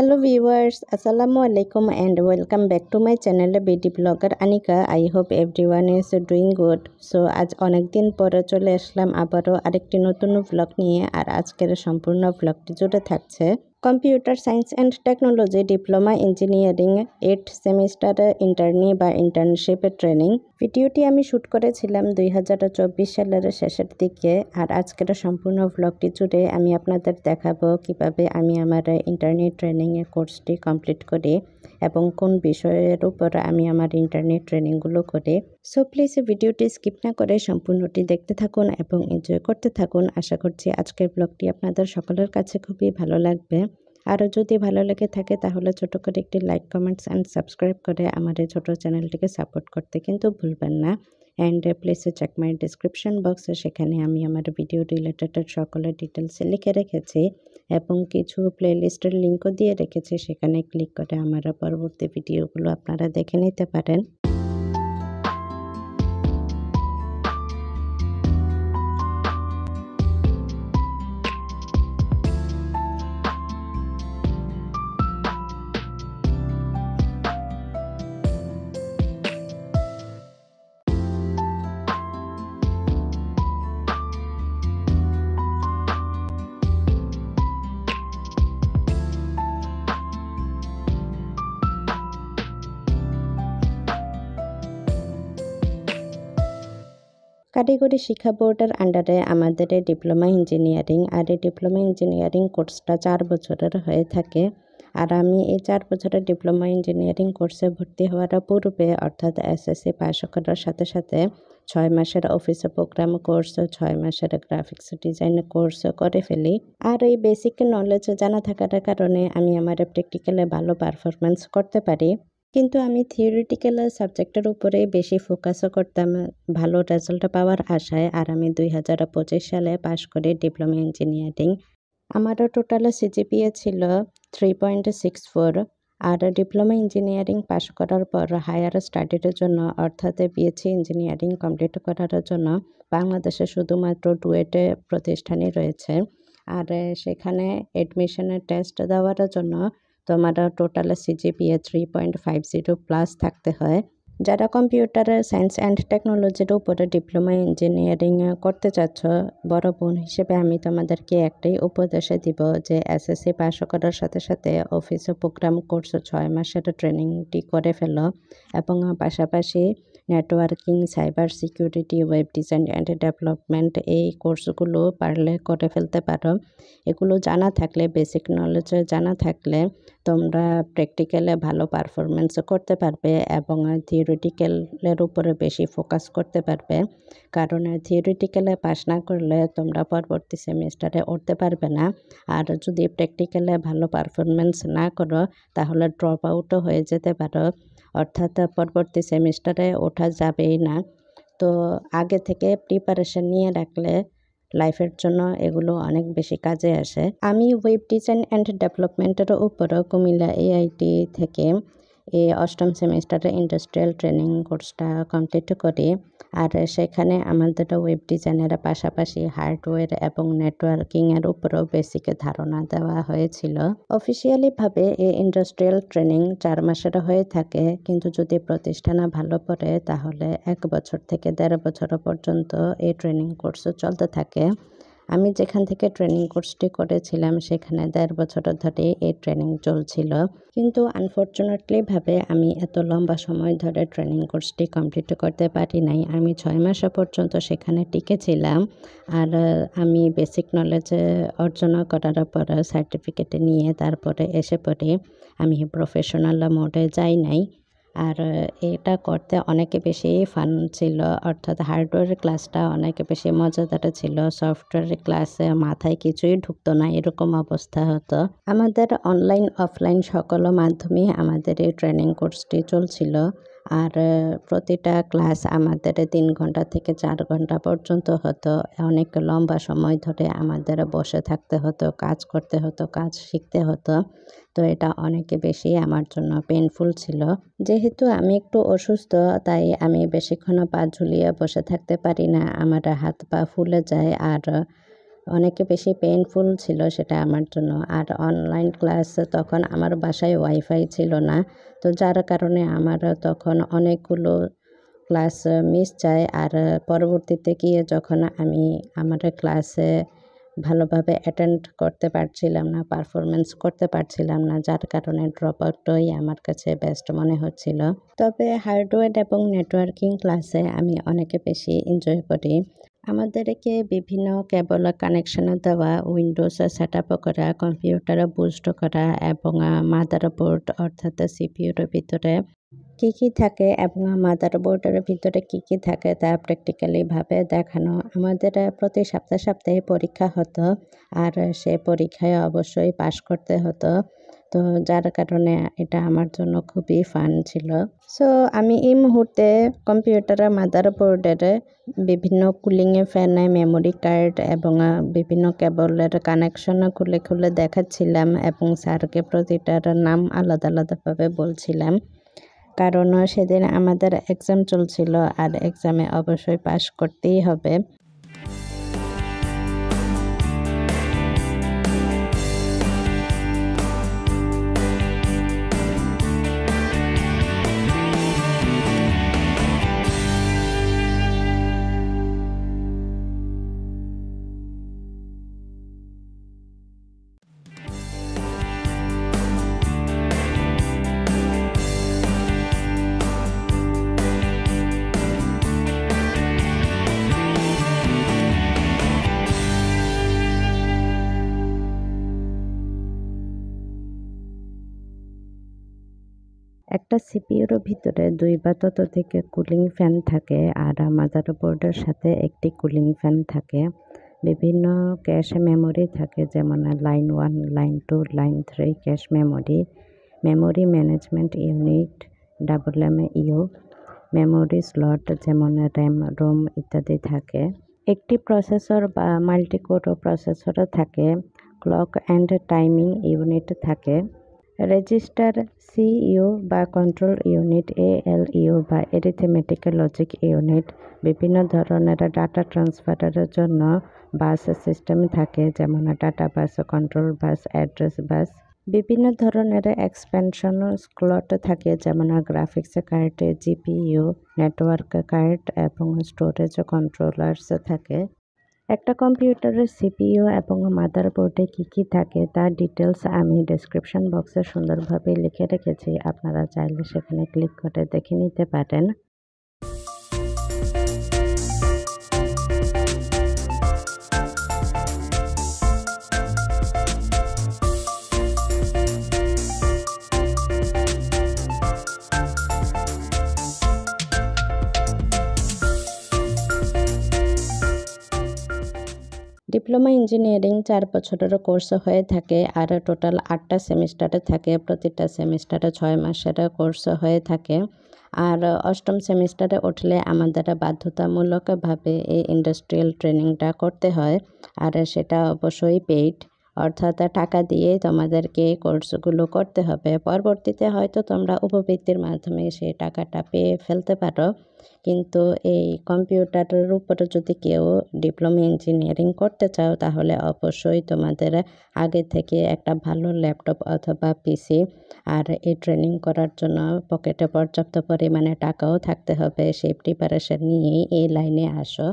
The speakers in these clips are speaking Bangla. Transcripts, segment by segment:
Hello viewers, Assalamu alaikum and welcome back to my channel Beauty Blogger Anika. I hope everyone is doing good. So আজ অনেক দিন পরে চলে আসলাম আবারও আরেকটি নতুন ব্লগ নিয়ে। আর আজকের সম্পূর্ণ ব্লগটি জুড়ে থাকছে computer science and technology diploma engineering 8th semester internee বা ইন্টার্নশিপ ট্রেনিং। ভিডিওটি আমি শ্যুট করেছিলাম 2024 সালের শেষের দিকে। আর আজকের সম্পূর্ণ ব্লগটি জুড়ে আমি আপনাদের দেখাবো কিভাবে আমি আমার ইন্টার্নি ট্রেনিং কোর্সটি কমপ্লিট করি এবং কোন বিষয়ের উপর আমি আমার ইন্টার্নি ট্রেনিংগুলো করি। সো প্লিজ ভিডিওটি স্কিপ না করে সম্পূর্ণটি দেখতে থাকুন এবং এনজয় করতে থাকুন। আশা করছি আজকের ব্লগটি আপনাদের সকলের কাছে খুবই ভালো লাগবে। আরও যদি ভালো লেগে থাকে তাহলে ছোট করে একটি লাইক, কমেন্টস অ্যান্ড সাবস্ক্রাইব করে আমার এই ছোটো চ্যানেলটিকে সাপোর্ট করতে কিন্তু ভুলবেন না। And please check my description বক্সে, সেখানে আমি আমার ভিডিও রিলেটেড সকলের ডিটেলস লিখে রেখেছি এবং কিছু প্লেলিস্টের লিঙ্কও দিয়ে রেখেছি। সেখানে ক্লিক করে আমার পরবর্তী ভিডিওগুলো আপনারা দেখে নিতে পারেন। কারিগরি শিক্ষা বোর্ডের আন্ডারে আমাদের ডিপ্লোমা ইঞ্জিনিয়ারিং, আর এই ডিপ্লোমা ইঞ্জিনিয়ারিং কোর্সটা 4 বছরের হয়ে থাকে। আর আমি এই 4 বছরের ডিপ্লোমা ইঞ্জিনিয়ারিং কোর্সে ভর্তি হওয়ার পূর্বে অর্থাৎ এসএসসি পাস করার সাথে সাথে 6 মাসের অফিস প্রোগ্রাম কোর্স, 6 মাসের গ্রাফিক্স ডিজাইন কোর্স করে ফেলি। আর এই বেসিক নলেজ জানা থাকার কারণে আমি আমার প্র্যাকটিক্যালে ভালো পারফরমেন্স করতে পারি। কিন্তু আমি থিওরিটিক্যাল সাবজেক্টের উপরেই বেশি ফোকাসও করতাম ভালো রেজাল্ট পাওয়ার আশায়। আর আমি 2025 সালে পাশ করি ডিপ্লোমা ইঞ্জিনিয়ারিং। আমারও টোটাল সিজিপিএ ছিল 3.64। আর ডিপ্লোমা ইঞ্জিনিয়ারিং পাশ করার পর হায়ার স্টাডির জন্য অর্থাৎ বিএসসি ইঞ্জিনিয়ারিং কমপ্লিট করার জন্য বাংলাদেশে শুধুমাত্র ডুয়েটে প্রতিষ্ঠানই রয়েছে। আর সেখানে অ্যাডমিশনের টেস্ট দেওয়ার জন্য তোমার টোটাল সিজিপিএ 3.50 প্লাস থাকতে হয়। যারা কম্পিউটার সায়েন্স অ্যান্ড টেকনোলজির উপরে ডিপ্লোমা ইঞ্জিনিয়ারিং করতে চাচ্ছ, বড় বোন হিসেবে আমি তোমাদেরকে একটাই উপদেশ দিব যে এসএসসি পাস করার সাথে সাথে অফিস প্রোগ্রাম কোর্স 6 মাসের ট্রেনিংটি করে ফেলো এবং পাশাপাশি networking, cyber security, web design and development এই কোর্সগুলো পারলে করে ফেলতে পারো। এগুলো জানা থাকলে, বেসিক নলেজ জানা থাকলে তোমরা প্র্যাকটিক্যালে ভালো পারফরমেন্স করতে পারবে এবং থিওরিটিক্যালের উপরে বেশি ফোকাস করতে পারবে। কারণ থিওরিটিক্যালে পাস না করলে তোমরা পরবর্তী সেমিস্টারে উঠতে পারবে না। আর যদি প্র্যাকটিক্যালে ভালো পারফরমেন্স না করো তাহলে ড্রপ আউটও হয়ে যেতে পারো, অর্থাৎ পরবর্তী সেমিস্টারে ওঠা যাবেই না। তো আগে থেকে প্রিপারেশন নিয়ে রাখলে লাইফের জন্য এগুলো অনেক বেশি কাজে আসে। আমি ওয়েব ডিজাইন অ্যান্ড ডেভেলপমেন্টের উপর কুমিল্লা এআইটি থেকে এই 8ম সেমিস্টারে ইন্ডাস্ট্রিয়াল ট্রেনিং কোর্সটা কমপ্লিট করি। আর সেখানে আমাদের ওয়েব ডিজাইনের পাশাপাশি হার্ডওয়্যার এবং নেটওয়ার্কিংয়ের উপরও বেসিক ধারণা দেওয়া হয়েছিল। অফিসিয়ালিভাবে এই ইন্ডাস্ট্রিয়াল ট্রেনিং 4 মাসের হয়ে থাকে, কিন্তু যদি প্রতিষ্ঠান ভালো পড়ে তাহলে 1 বছর থেকে 1.5 বছর পর্যন্ত এই ট্রেনিং কোর্স চলতে থাকে। আমি যেখান থেকে ট্রেনিং কোর্সটি করেছিলাম সেখানে 1.5 বছর ধরে এই ট্রেনিং চলছিল। কিন্তু আনফর্চুনেটলিভাবে আমি এত লম্বা সময় ধরে ট্রেনিং কোর্সটি কমপ্লিট করতে পারি নাই। আমি 6 মাস পর্যন্ত সেখানে টিকেছিলাম। আর আমি বেসিক নলেজ অর্জন করার পর সার্টিফিকেট নিয়ে তারপরে এসে পড়ি। আমি প্রফেশনাল মোডে যাই নাই। আর এটা করতে অনেক বেশি ফান ছিল, অর্থাৎ হার্ডওয়্যার ক্লাসটা অনেক বেশি মজাদার ছিল। সফটওয়্যার ক্লাসে মাথায় কিছুই ঢুকতো না, এরকম অবস্থা হতো। আমাদের অনলাইন অফলাইন সকল মাধ্যমে আমাদের এই ট্রেনিং কোর্সটি চলছিল। আর প্রতিটা ক্লাস আমাদের 3 ঘন্টা থেকে 4 ঘন্টা পর্যন্ত হতো। অনেক লম্বা সময় ধরে আমাদের বসে থাকতে হতো, কাজ করতে হতো, কাজ শিখতে হতো। তো এটা অনেক বেশি আমার জন্য পেইনফুল ছিল। যেহেতু আমি একটু অসুস্থ, তাই আমি বেশিক্ষণ পা ঝুলিয়ে বসে থাকতে পারি না, আমার হাত পা ফুলে যায়। আর অনেক বেশি পেইনফুল ছিল সেটা আমার জন্য। আর অনলাইন ক্লাস তখন আমার বাসায় ওয়াইফাই ছিল না, তো যার কারণে আমার তখন অনেকগুলো ক্লাস মিস যায়। আর পরবর্তীতে গিয়ে যখন আমি আমার ক্লাসে ভালোভাবে অ্যাটেন্ড করতে পারছিলাম না, পারফরমেন্স করতে পারছিলাম না, যার কারণে ড্রপ আউটই আমার কাছে বেস্ট মনে হচ্ছিল। তবে হার্ডওয়্যার এবং নেটওয়ার্কিং ক্লাসে আমি অনেক বেশি এনজয় করি। আমাদেরকে বিভিন্ন কেবল কানেকশনে দেওয়া, উইন্ডোজ সেট আপ করা, কম্পিউটার বুস্ট করা এবং মাদারবোর্ড অর্থাৎ সিপিইউর ভিতরে কী থাকে এবং মাদারবোর্ডের ভিতরে কী থাকে তা প্র্যাকটিক্যালিভাবে দেখানো। আমাদের প্রতি সপ্তাহে পরীক্ষা হতো, আর সে পরীক্ষায় অবশ্যই পাশ করতে হতো। তো যার কারণে এটা আমার জন্য খুবই ফান ছিল। সো আমি এই মুহূর্তে কম্পিউটারের মাদারবোর্ডের বিভিন্ন কুলিং ফ্যান, মেমোরি কার্ড এবং বিভিন্ন কেবলের কানেকশন খুলে দেখাচ্ছিলাম এবং স্যারকে প্রতিটার নাম আলাদাভাবে বলছিলাম, কারণ সেদিন আমাদের এক্সাম চলছিল আর এক্সামে অবশ্যই পাশ করতেই হবে। একটা সিপিইউর ভিতরে 2 বা ততোধিক কুলিং ফ্যান থাকে, আর মাদারবোর্ডের সাথে একটি কুলিং ফ্যান থাকে। বিভিন্ন ক্যাশ মেমোরি থাকে, যেমন line 1, line 2, line 3 cache memory, memory management unit, MMU, memory slot যেমন র্যাম, রোম ইত্যাদি থাকে। একটি প্রসেসর বা মাল্টিকোর প্রসেসরও থাকে, ক্লক অ্যান্ড টাইমিং ইউনিট থাকে, রেজিস্টার সিইউ বা কন্ট্রোল ইউনিট, ALU বা অ্যারিথমেটিক লজিক ইউনিট। বিভিন্ন ধরনের ডাটা ট্রান্সফারের জন্য বাস সিস্টেম থাকে, যেমন ডাটা বাস, কন্ট্রোল বাস, অ্যাড্রেস বাস। বিভিন্ন ধরনের এক্সপেনশন স্লট থাকে, যেমন graphics card, GPU, network card এবং স্টোরেজ কন্ট্রোলার্স থাকে। একটা কম্পিউটারের সিপিইউ এবং মাদারবোর্ডে কী থাকে তার ডিটেলস আমি ডেসক্রিপশন বক্সে সুন্দরভাবে লিখে রেখেছি, আপনারা চাইলে সেখানে ক্লিক করে দেখে নিতে পারেন। ডিপ্লোমা ইঞ্জিনিয়ারিং 4 বছরের কোর্স হয়ে থাকে, আর টোটাল 8টা সেমিস্টারে থাকে। প্রতিটা সেমিস্টারে 6 মাসের কোর্স হয়ে থাকে। আর 8ম সেমিস্টারে উঠলে আমাদের বাধ্যতামূলকভাবে এই ইন্ডাস্ট্রিয়াল ট্রেনিংটা করতে হয়, আর সেটা অবশ্যই পেইড, অর্থাৎ টাকা দিয়ে তোমাদেরকে এই কোর্সগুলো করতে হবে। পরবর্তীতে হয়তো তোমরা উপবৃত্তির মাধ্যমে সেই টাকাটা পেয়ে ফেলতে পারো, কিন্তু এই কম্পিউটারের উপরে যদি কেউ ডিপ্লোমা ইঞ্জিনিয়ারিং করতে চাও তাহলে অবশ্যই তোমাদের আগে থেকে একটা ভালো ল্যাপটপ অথবা পিসি, আর এই ট্রেনিং করার জন্য পকেটে পর্যাপ্ত পরিমাণে টাকাও থাকতে হবে। সেই প্রিপারেশন নিয়েই এই লাইনে আসো।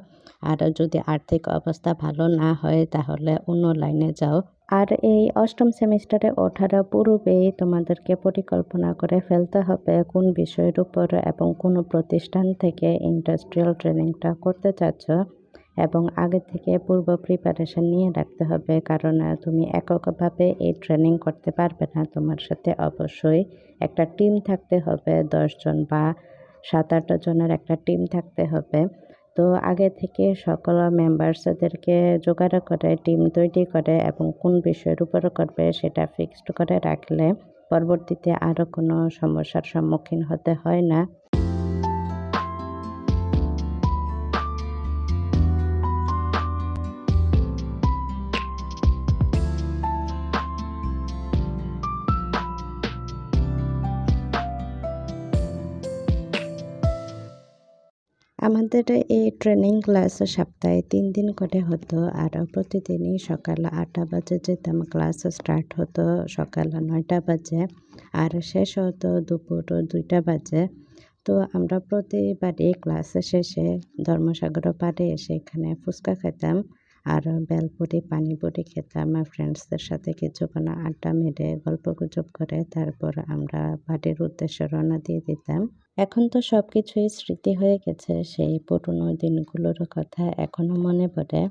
আর যদি আর্থিক অবস্থা ভালো না হয় তাহলে অন্য লাইনে যাও। আর এই 8ম সেমিস্টারে ওঠার পূর্বেই তোমাদেরকে পরিকল্পনা করে ফেলতে হবে কোন বিষয়ের উপর এবং কোন প্রতিষ্ঠান থেকে ইন্ডাস্ট্রিয়াল ট্রেনিংটা করতে চাচ্ছ, এবং আগে থেকে পূর্ব প্রিপারেশন নিয়ে রাখতে হবে, কারণ তুমি এককভাবে এই ট্রেনিং করতে পারবে না। তোমার সাথে অবশ্যই একটা টিম থাকতে হবে, 10 জন বা 7-8 জনের একটা টিম থাকতে হবে। তো আগে থেকে সকল মেম্বার্সদেরকে জোগাড় করে টিম তৈরি করে এবং কোন বিষয়ের উপর করবে সেটা ফিক্সড করে রাখলে পরবর্তীতে আরও কোনো সমস্যার সম্মুখীন হতে হয় না। আমাদের এই ট্রেনিং ক্লাস সপ্তাহে ৩ দিন করে হতো আর প্রতিদিনই সকাল ৮টা বাজে যেতাম। ক্লাস স্টার্ট হতো সকাল ৯টা বাজে আর শেষ হতো দুপুর ২টা বাজে। তো আমরা প্রতিবারই ক্লাস শেষে ধর্মসাগর পাড়ে এসে এখানে ফুচকা খেতাম আর বেলপুরি, পানিপুরি খেতাম। ফ্রেন্ডসদের সাথে কিছুক্ষণ আড্ডা মেরে গল্পগুজব করে তারপর আমরা বাড়ির উদ্দেশ্যে রওনা দিয়ে দিতাম। এখন তো সবকিছুই স্মৃতি হয়ে গেছে। সেই পুরনো দিনগুলোর কথা এখনো মনে পড়ে।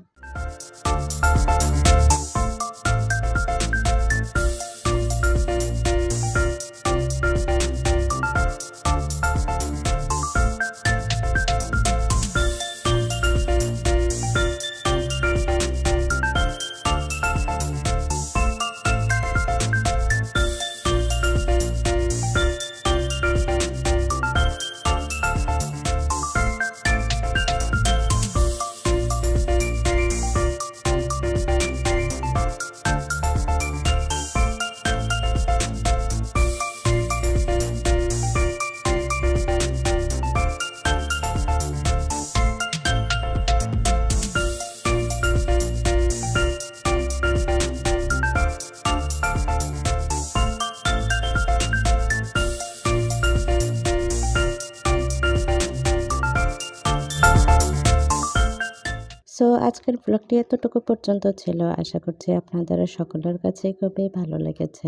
সো আজকের ব্লগটি এতটুকু পর্যন্ত ছিল। আশা করছি আপনাদের সকলের কাছেই খুবই ভালো লেগেছে।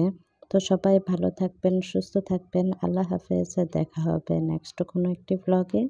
তো সবাই ভালো থাকবেন, সুস্থ থাকবেন। আল্লাহ হাফেজ। দেখা হবে নেক্সট কোনো একটি ব্লগে।